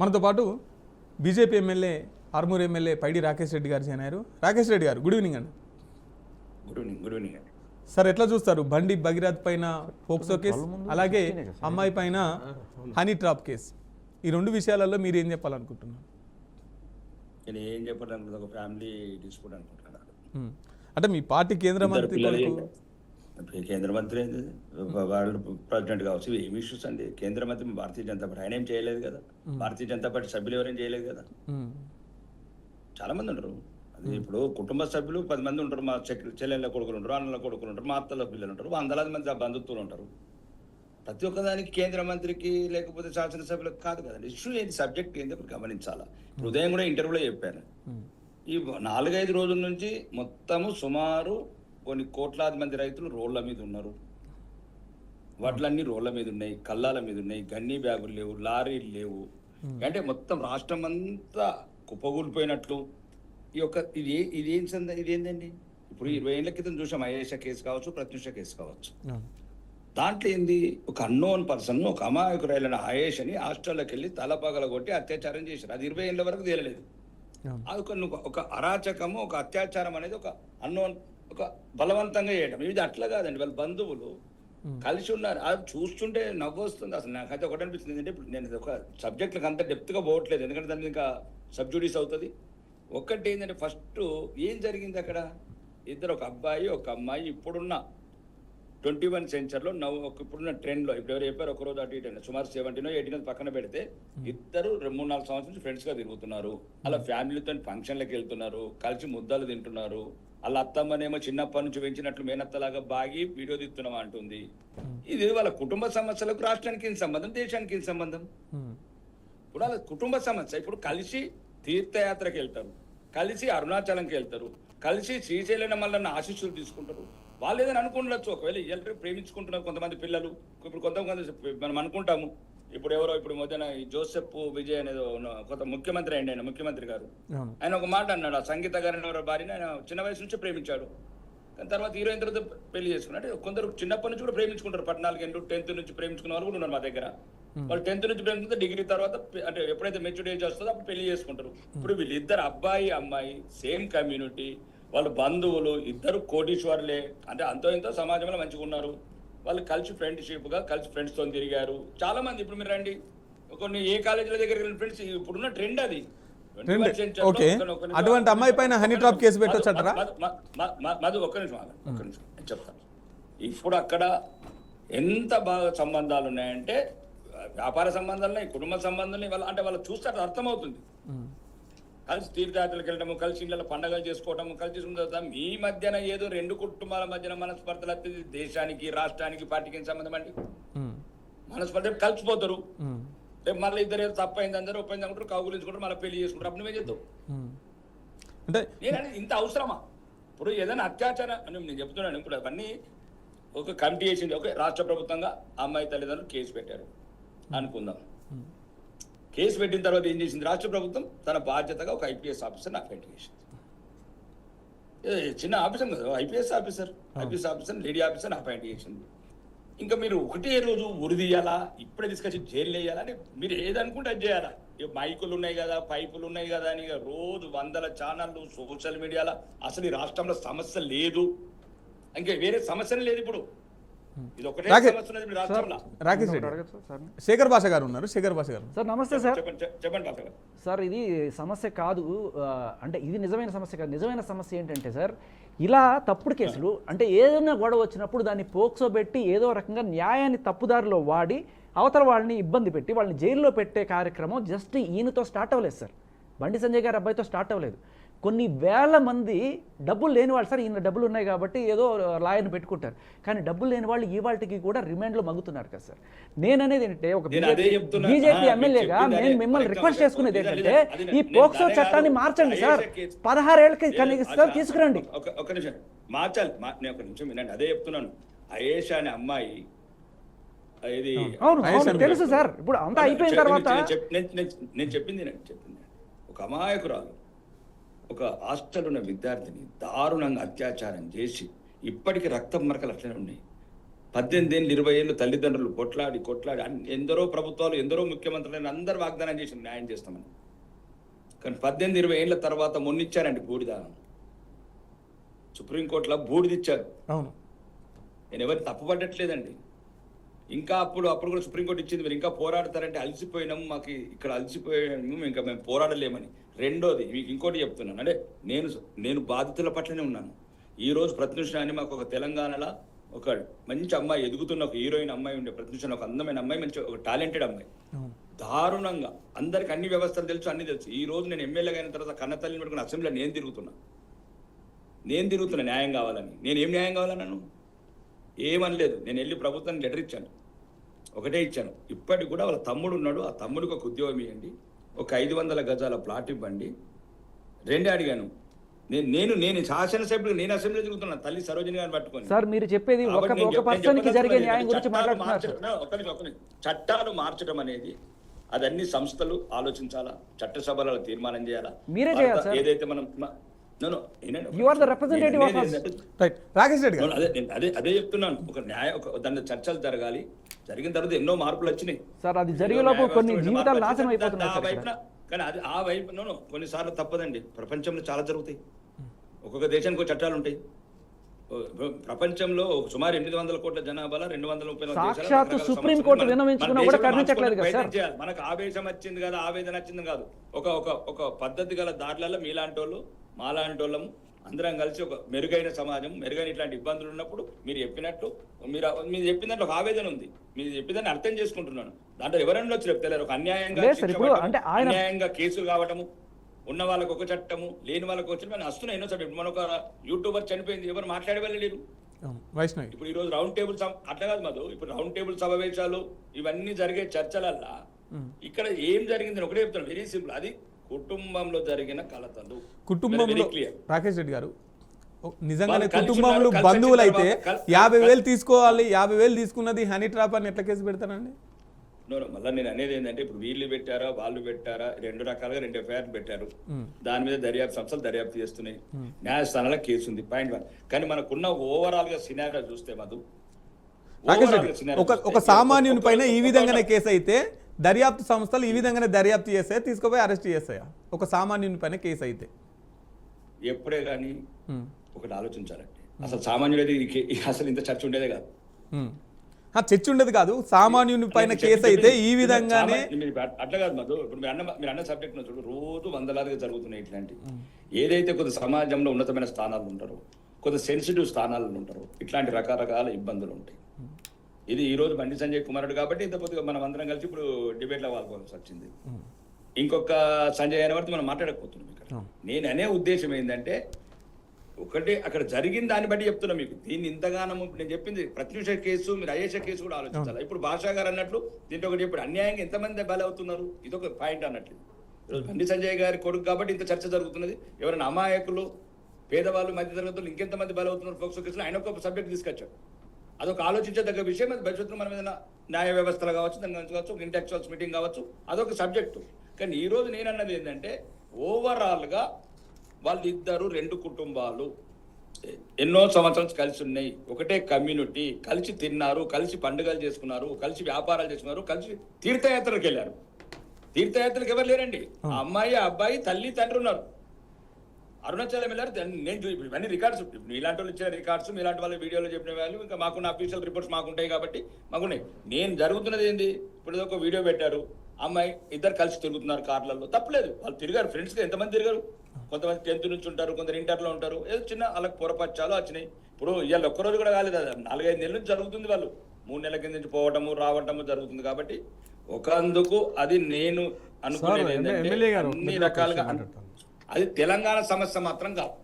మనతో పాటు BJP MLA Armoor MLA పైడి రాకేష్ రెడ్డి గారు చేరారు. రాకేష్ రెడ్డి గారు గుడ్ ఈవినింగ్ అండి. గుడ్ ఈవినింగ్ అండి. సార్ ఎట్లా చూస్తారు బండి భగీరథ్ పైన పోక్సో కేసు, అలాగే అమ్మాయి పైన హనీ ట్రాప్ కేసు, ఈ రెండు విషయాలలో మీరు ఏం చెప్పాలనుకుంటున్నారు? నేను ఏం చెప్పాలనుకుంటున్నా, ఒక ఫ్యామిలీ డిస్ప్యూట్ అనుకుంటున్నాను. అంటే మీ పార్టీ కేంద్ర మంత్రి కేంద్ర మంత్రి వాళ్ళు ప్రెసిడెంట్ కావచ్చు, ఏమి ఇష్యూస్ అండి. కేంద్ర మంత్రి భారతీయ జనతా పార్టీ, ఆయన ఏం చేయలేదు కదా. భారతీయ జనతా పార్టీ సభ్యులు ఎవరేం చేయలేదు కదా. చాలా మంది ఉంటారు. అది ఇప్పుడు కుటుంబ సభ్యులు 10 మంది ఉంటారు. మా చెల్లెళ్ళ కొడుకులు ఉంటారు, అన్నల కొడుకులు ఉంటారు, మా అత్తల పిల్లలు ఉంటారు, వందలాది మంది బంధుత్వులు ఉంటారు. ప్రతి ఒక్కదానికి కేంద్ర మంత్రికి లేకపోతే శాసనసభ్యులకు కాదు కదండి. ఇష్యూ ఏంటి, సబ్జెక్ట్ ఏంటి గమనించాలా. ఉదయం కూడా ఇంటర్వ్యూలో చెప్పాను, ఈ 4-5 రోజుల నుంచి మొత్తము సుమారు కొన్ని కోట్లాది మంది రైతులు రోడ్ల మీద ఉన్నారు. వడ్లన్నీ రోడ్ల మీద ఉన్నాయి, కల్లాల మీద ఉన్నాయి, గన్నీ బ్యాగులు లేవు, లారీలు లేవు. అంటే మొత్తం రాష్ట్రం అంతా కుప్పగూలిపోయినట్లు. ఈ యొక్క ఇదేంటండి, ఇప్పుడు 20 ఏళ్ల క్రితం చూసాం అయేషా కేసు కావచ్చు, ప్రత్యూష కేసు కావచ్చు. దాంట్లో ఏంది, ఒక అన్నోన్ పర్సన్, ఒక అమాయకురాలైన అయేష్ అని హాస్టల్లోకి వెళ్ళి తలపగల కొట్టి అత్యాచారం చేశారు. అది 20 ఏళ్ల వరకు తేలలేదు. అది ఒక అరాచకము, ఒక అత్యాచారం అనేది ఒక అన్నోన్, ఒక బలవంతంగా చేయడం. ఇది అట్లా కాదండి. వాళ్ళ బంధువులు కలిసి ఉన్నారు. అది చూస్తుంటే నవ్వు వస్తుంది. అసలు నాకైతే ఒకటి అనిపిస్తుంది ఏంటంటే, ఇప్పుడు నేను ఒక సబ్జెక్ట్లకు అంత డెప్త్గా పోవట్లేదు, ఎందుకంటే దాని ఇంకా సబ్జుడీస్ అవుతుంది. ఒక్కటి ఏంటంటే, ఫస్ట్ ఏం జరిగింది అక్కడ, ఇద్దరు, ఒక అబ్బాయి ఒక అమ్మాయి, ఇప్పుడున్న 21 సెంచరీలో ఇప్పుడున్న ట్రెండ్లో, ఇప్పుడు ఎవరు చెప్పారు ఒకరోజు అటు ఇటు సుమారు 17 or 18 పక్కన పెడితే, ఇద్దరు 3-4 సంవత్సరాల నుంచి ఫ్రెండ్స్గా తిరుగుతున్నారు. అలా ఫ్యామిలీతో ఫంక్షన్లకు వెళ్తున్నారు, కలిసి ముద్దలు తింటున్నారు. వాళ్ళ అత్తమ్మనేమో చిన్నప్పటి నుంచి పెంచినట్లు మేనత్తలాగా బాగి వీడియో తీస్తున్నాం అంటుంది. ఇది వాళ్ళ కుటుంబ సమస్యలకు రాష్ట్రానికి ఏం సంబంధం, దేశానికి ఏం సంబంధం? ఇప్పుడు వాళ్ళ కుటుంబ సమస్య. ఇప్పుడు కలిసి తీర్థయాత్రకి వెళ్తారు, కలిసి అరుణాచలంకి వెళ్తారు, కలిసి శ్రీశైలం మల్లన్న ఆశీస్సులు తీసుకుంటారు. వాళ్ళు ఏదైనా అనుకుండొచ్చు, ఒకవేళ ఇద్దరు ప్రేమించుకుంటున్నారు కొంతమంది పిల్లలు. ఇప్పుడు కొంతమంది మనం అనుకుంటాము, ఇప్పుడు మధ్యన జోసెఫ్ విజయ్ అనేది కొత్త ముఖ్యమంత్రి అయింది, ఆయన ముఖ్యమంత్రి గారు, ఆయన ఒక మాట అన్నాడు, ఆ సంగీత గారిని ఎవరో భార్యని ఆయన చిన్న వయసు నుంచి ప్రేమించాడు, కానీ తర్వాత హీరోయిన్ తర్వాత పెళ్లి చేసుకున్నాడు. కొందరు చిన్నప్పటి నుంచి కూడా ప్రేమించుకుంటారు, 14 ఏళ్ళు 10th నుంచి ప్రేమించుకున్న వాళ్ళు కూడా ఉన్నారు మా దగ్గర. వాళ్ళు 10th నుంచి ప్రేమించుకుంటే డిగ్రీ తర్వాత, అంటే ఎప్పుడైతే మెచ్యూర్ ఏజ్ వస్తుందో అప్పుడు పెళ్లి చేసుకుంటారు. ఇప్పుడు వీళ్ళిద్దరు అబ్బాయి అమ్మాయి సేమ్ కమ్యూనిటీ, వాళ్ళ బంధువులు ఇద్దరు కోటీశ్వర్లే, అంటే అంతో ఎంతో సమాజంలో మంచిగా ఉన్నారు. వాళ్ళు కలిసి ఫ్రెండ్షిప్గా కలిసి ఫ్రెండ్స్తో తిరిగారు చాలా మంది. ఇప్పుడు మీరు రండి, కొన్ని ఏ కాలేజీల దగ్గర ఫ్రెండ్స్, ఇప్పుడున్న ట్రెండ్ అది. అటువంటి అమ్మాయి పైన హనీ ట్రాప్ కేసు పెట్టొచ్చంటారా? ఒక్క నిమిషం చెప్తాను. ఇప్పుడు అక్కడ ఎంత బాగా సంబంధాలు ఉన్నాయంటే, వ్యాపార సంబంధాలున్నాయి, కుటుంబ సంబంధాలు, అంటే వాళ్ళు చూస్తే అర్థమవుతుంది. కలిసి తీర్థయాత్రలకు వెళ్ళడము, కలిసి ఇళ్ళలో పండగలు చేసుకోవడము, కలిసి చేసుకున్న మీ మధ్యన ఏదో 2 కుటుంబాల మధ్యన మనస్పర్ధలు వస్తే దేశానికి, రాష్ట్రానికి, పార్టీకి సంబంధం అండి. మనస్పర్ధలు కలిసిపోతారు. రేపు మళ్ళీ ఇద్దరు ఏదో తప్పైంది, అందరూ ఒప్పైంది అనుకుంటారు, కౌగులించుకుంటారు, మళ్ళీ పెళ్లి చేసుకుంటారు. అప్పుడు నువ్వే చేద్దావు. అంటే నేను ఇంత అవసరమా? ఇప్పుడు ఏదైనా అత్యాచారం అని నేను చెప్తున్నాను. ఇప్పుడు అవన్నీ ఒక కమిటీ వేసింది, ఒక రాష్ట్ర ప్రభుత్వంగా అమ్మాయి తల్లిదండ్రులు కేసు పెట్టారు అనుకుందాం. కేసు పెట్టిన తర్వాత ఏం చేసింది రాష్ట్ర ప్రభుత్వం? తన బాధ్యతగా ఒక IPS ఆఫీసర్ని అపాయింట్ చేసింది. చిన్న ఆఫీసర్ కదా, IPS ఆఫీసర్ లేడీ ఆఫీసర్ని అపాయింట్ చేసింది. ఇంకా మీరు ఒకటే రోజు ఉరిదీయాలా, ఇప్పుడే తీసుకొచ్చి జైలు వేయాలా అని మీరు ఏదనుకుంటే అది చేయాలా? మైకులు ఉన్నాయి కదా, పైపులు ఉన్నాయి కదా అని రోజు 100 ఛానళ్ళు సోషల్ మీడియాలో అసలు ఈ రాష్ట్రంలో సమస్య లేదు, ఇంకా వేరే సమస్యనే లేదు. ఇప్పుడు శేఖర్ భాష గారు ఉన్నారు. శేఖర్ భాష గారు సార్ నమస్తే సార్. చెప్పండి భాష గారు. సార్ ఇది సమస్య కాదు, అంటే ఇది నిజమైన సమస్య కాదు. నిజమైన సమస్య ఏంటంటే సార్, ఇలా తప్పుడు కేసులు, అంటే ఏదైనా గొడవ వచ్చినప్పుడు దాన్ని పోక్సో పెట్టి ఏదో రకంగా న్యాయాన్ని తప్పుదారిలో వాడి అవతల వాళ్ళని ఇబ్బంది పెట్టి వాళ్ళని జైల్లో పెట్టే కార్యక్రమం జస్ట్ ఈయనతో స్టార్ట్ అవ్వలేదు సార్. బండి సంజయ్ గారి అబ్బాయితో స్టార్ట్ అవ్వలేదు. కొన్ని వేల మంది డబ్బులు లేని వాళ్ళు, సార్ ఈయన డబ్బులు ఉన్నాయి కాబట్టి ఏదో లాయర్ని పెట్టుకుంటారు, కానీ డబ్బులు లేని వాళ్ళు ఇవాళకి కూడా రిమాండ్లో మగ్గుతున్నారు కదా సార్. నేననేది ఏంటంటే, ఒక బీజేపీ ఎమ్మెల్యేగా నేను మిమ్మల్ని రిక్వెస్ట్ చేసుకునేది ఏంటంటే, ఈ పోక్సో చట్టాన్ని మార్చండి సార్, 16 ఏళ్ళకి కనీసం తీసుకురండి. ఒక నిమిషం మార్చాలి, నేను ఒక నిమిషం వినండి. అదే చెప్తున్నాను. అయేషా అనే అమ్మాయి, అవును తెలుసు సార్. ఇప్పుడు అంతా అయిపోయిన తర్వాత నేను చెప్పింది ఒక అమాయకురాలు, ఒక హాస్టల్ ఉన్న విద్యార్థిని దారుణంగా అత్యాచారం చేసి ఇప్పటికీ రక్తం మరకలు అట్లనే ఉన్నాయి. 18 ఏళ్ళు 20 ఏళ్ళు తల్లిదండ్రులు కొట్లాడి ఎందరో ప్రభుత్వాలు ఎందరో ముఖ్యమంత్రులను అందరూ వాగ్దానం చేసి న్యాయం చేస్తామని. కానీ 18-20 ఏళ్ళ తర్వాత మొన్నిచ్చారండి బూడిద. సుప్రీంకోర్టులో బూడిదిచ్చారు. అవును, నేను ఎవరిని తప్పుపట్టట్లేదండి. ఇంకా అప్పుడు కూడా సుప్రీంకోర్టు ఇచ్చింది, మీరు ఇంకా పోరాడతారంటే అలసిపోయినాము, మాకు ఇక్కడ అలసిపోయాము, ఇంకా మేము పోరాడలేమని. రెండోది మీకు ఇంకోటి చెప్తున్నాను, అంటే నేను బాధితుల పట్లనే ఉన్నాను. ఈ రోజు ప్రతినిషాన్ని మాకు ఒక తెలంగాణలో ఒక మంచి అమ్మాయి ఎదుగుతున్న ఒక హీరోయిన్ అమ్మాయి ఉండే, ప్రతినిషాన్ని ఒక అందమైన అమ్మాయి, మంచి ఒక టాలెంటెడ్ అమ్మాయి, దారుణంగా అందరికి అన్ని వ్యవస్థలు తెలుసు, అన్ని తెలుసు. ఈ రోజు నేను ఎమ్మెల్యేగా అయిన తర్వాత కన్నతల్లిని పెట్టుకుని అసెంబ్లీలో నేను తిరుగుతున్నా న్యాయం కావాలని. నేను ఏం న్యాయం కావాలన్నాను? ఏమనలేదు. నేను వెళ్ళి ప్రభుత్వానికి లెటర్ ఇచ్చాను, ఒకటే ఇచ్చాను. ఇప్పటికి కూడా వాళ్ళ తమ్ముడు ఉన్నాడు, ఆ తమ్ముడికి ఒక ఉద్యోగం ఇవ్వండి, ఒక 500 గజాల ప్లాట్ ఇవ్వండి. రెండే అడిగాను. నేను శాసనసభ్యుడు, నేను అసెంబ్లీ తిరుగుతున్నాను తల్లి సరోజిని గారిని పట్టుకొని. సార్ మీరు చెప్పేది ఒక పర్సన్కి జరిగే న్యాయం గురించి మాట్లాడుతున్నారు. చట్టాలు మార్చడం అనేది అది అన్ని సంస్థలు ఆలోచించాలా, చట్టసభలలో తీర్మానం చేయాలా, మీరే చేయాలి సార్. ఏదైతే మనం You are the representative of us. Right. Rakesh Reddy గారు, అదే చెప్తున్నాను. ఒక దాని చర్చలు జరగాలి. జరిగిన తర్వాత ఎన్నో మార్పులు వచ్చినాయి సార్. అది జరిగేలోపు కొన్ని జీవితాలు నాశనం అయిపోతున్నాయి. కానీ అది ఆ వైపు కొన్నిసార్లు తప్పదండి. ప్రపంచంలో చాలా జరుగుతాయి. ఒక్కొక్క దేశానికి చట్టాలు ఉంటాయి. ప్రపంచంలో సుమారు 800 కోట్ల జనాభాలో 230 సాక్షాత్తు సుప్రీం కోర్టు విన్నవించుకున్నా కూడా కర్ణించట్లేదు కదా సార్. మనకు ఆవేశం వచ్చింది కదా, ఆవేదన వచ్చింది కాదు. ఒక పద్ధతి గల దారులలో మీలాంటి వాళ్ళు మాలాంటి వాళ్ళము అందరం కలిసి ఒక మెరుగైన సమాజం, మెరుగైన ఇట్లాంటి ఇబ్బందులు ఉన్నప్పుడు మీరు చెప్పినట్టు మీరు చెప్పిన దాంట్లో ఒక ఆవేదన ఉంది, మీరు చెప్పిన అర్థం చేసుకుంటున్నాను. దాంట్లో ఎవరైనా వచ్చి చెప్తలేరు. ఒక అన్యాయంగా కేసులు కావటము, ఉన్న వాళ్ళకు ఒక చట్టము, లేని వాళ్ళకి వచ్చి మనం వస్తున్నాయి ఎన్నో సభ్యులు. మన ఒక యూట్యూబర్ చనిపోయింది, ఎవరు మాట్లాడే వాళ్ళు లేరు. వైష్ణవి, ఇప్పుడు ఈ రోజు రౌండ్ టేబుల్ అట్లా కాదు మధు, ఇప్పుడు రౌండ్ టేబుల్ సమావేశాలు ఇవన్నీ జరిగే చర్చలల్లా ఇక్కడ ఏం జరిగిందని ఒకటే చెప్తాను, వెరీ సింపుల్. అది కుటుంబంలో జరిగిన కలతలు. కుటుంబంలో రాకేష్ రెడ్డి గారు నిజంగానే కుటుంబంలో బంధువులు అయితే 50,000 తీసుకోవాలి, 50,000 తీసుకున్నది హనీ ట్రాప్ అని ఎట్లా కేసు పెడతానండి? మళ్ళీ నేను అనేది ఏంటంటే, ఇప్పుడు వీళ్ళు పెట్టారా వాళ్ళు పెట్టారా, 2 రకాలుగా 2 ఎఫ్ఐఆర్ పెట్టారు. దాని మీద దర్యాప్తు సంస్థలు దర్యాప్తు చేస్తున్నాయి. న్యాయస్థానాల కేసు ఉంది, పాయింట్ 1. కానీ మనకున్న ఓవరాల్ గా సినారియో చూస్తే మధు, ఒక సామాన్యుని పైన ఈ విధంగానే కేసు అయితే దర్యాప్తు సంస్థలు ఈ విధంగానే దర్యాప్తు చేస్తాయా, తీసుకుపోయి అరెస్ట్ చేస్తాయా? ఒక సామాన్యుని పైన కేసు అయితే ఎప్పుడే కానీ ఒకటి ఆలోచించాలండి. అసలు సామాన్యుడేది అసలు ఇంత చర్చ ఉండేదే కాదు. చర్చ ఉండేది కాదు. సామాన్యుని పైన కేసు అయితే ఈ విధంగానే అట్లా కాదు మధు. ఇప్పుడు మీరు అన్న సబ్జెక్ట్ చూడు, రోజు వందలాదిగా జరుగుతున్నాయి ఇట్లాంటి. ఏదైతే కొంత సమాజంలో ఉన్నతమైన స్థానాలు ఉంటారో, కొంత సెన్సిటివ్ స్థానాలు ఉంటారో, ఇట్లాంటి రకరకాల ఇబ్బందులు ఉంటాయి. ఇది ఈ రోజు బండి సంజయ్ కుమారుడు కాబట్టి ఇంత పొద్దుగా మనం అందరం కలిసి ఇప్పుడు డిబేట్లో పాల్గొనాల్సి వచ్చింది. ఇంకొక సంజయ్ అయిన వరకు మనం మాట్లాడకపోతున్నాం ఇక్కడ. నేను అనే ఉద్దేశం ఏంటంటే, ఒకటి అక్కడ జరిగిన దాన్ని బట్టి చెప్తున్నా మీకు. దీన్ని ఇంతగానో నేను చెప్పింది ప్రతినిష కేసు, మీరు అయేష కేసు కూడా ఆలోచించాలి. ఇప్పుడు భాషా గారు అన్నట్లు దీంట్లో ఒకటి చెప్పాడు, అన్యాయంగా ఎంతమంది బలవుతున్నారు, ఇదొక పాయింట్ అన్నట్లు. ఈరోజు బండి సంజయ్ గారి కొడుకు కాబట్టి ఇంత చర్చ జరుగుతున్నది. ఎవరైనా అమాయకులు, పేదవాళ్ళు, మధ్యతరగతులు ఇంకెంతమంది బలవుతున్నారు పోక్సో కేసులో, ఆయన ఒక సబ్జెక్ట్ తీసుకొచ్చాడు. అదొక ఆలోచించదగ్గ విషయం. అది భవిష్యత్తులో మనం ఏదైనా న్యాయ వ్యవస్థలు కావచ్చు, దాని గురించి కావచ్చు, ఇంటెలెక్చువల్స్ మీటింగ్ కావచ్చు, అదొక సబ్జెక్టు. కానీ ఈ రోజు నేను అన్నది ఏంటంటే, ఓవరాల్గా వాళ్ళిద్దరు 2 కుటుంబాలు ఎన్నో సంవత్సరాలు కలిసి ఉన్నాయి, ఒకటే కమ్యూనిటీ, కలిసి తిన్నారు, కలిసి పండుగలు చేసుకున్నారు, కలిసి వ్యాపారాలు చేసుకున్నారు, కలిసి తీర్థయాత్రలకు వెళ్ళారు. తీర్థయాత్రలకు ఎవరు లేరండి, ఆ అమ్మాయి, ఆ అబ్బాయి, తల్లి, తండ్రి ఉన్నారు. అరుణాచలం వెళ్ళారు. నేను ఇవన్నీ రికార్డ్స్, ఇలాంటి వాళ్ళు ఇచ్చిన రికార్డ్స్, ఇలాంటి వాళ్ళ వీడియోలో చెప్పిన వాళ్ళు, ఇంకా మాకున్న అఫీషియల్ రిపోర్ట్స్ మాకుంటాయి కాబట్టి మాకున్నాయి. నేను జరుగుతున్నది ఏంది, ఇప్పుడు ఒక వీడియో పెట్టారు, అమ్మాయి ఇద్దరు కలిసి తిరుగుతున్నారు కార్లలో, తప్పలేదు. వాళ్ళు తిరిగారు, ఫ్రెండ్స్గా ఎంతమంది తిరిగారు. కొంతమంది 10th నుంచి ఉంటారు, కొందరు ఇంటర్లో ఉంటారు. ఏదో చిన్న వాళ్ళకి పొరపచ్చాలు వచ్చినాయి. ఇప్పుడు ఇవాళ ఒక్కరోజు కూడా కాలేదు, 4-5 నెలల నుంచి జరుగుతుంది. వాళ్ళు 3 నెలల కింద నుంచి పోవటము రావటము జరుగుతుంది. కాబట్టి ఒకందుకు అది నేను అనుకునేది ఏంటంటే, అన్ని రకాలుగా అది తెలంగాణ సమస్య మాత్రం కాదు.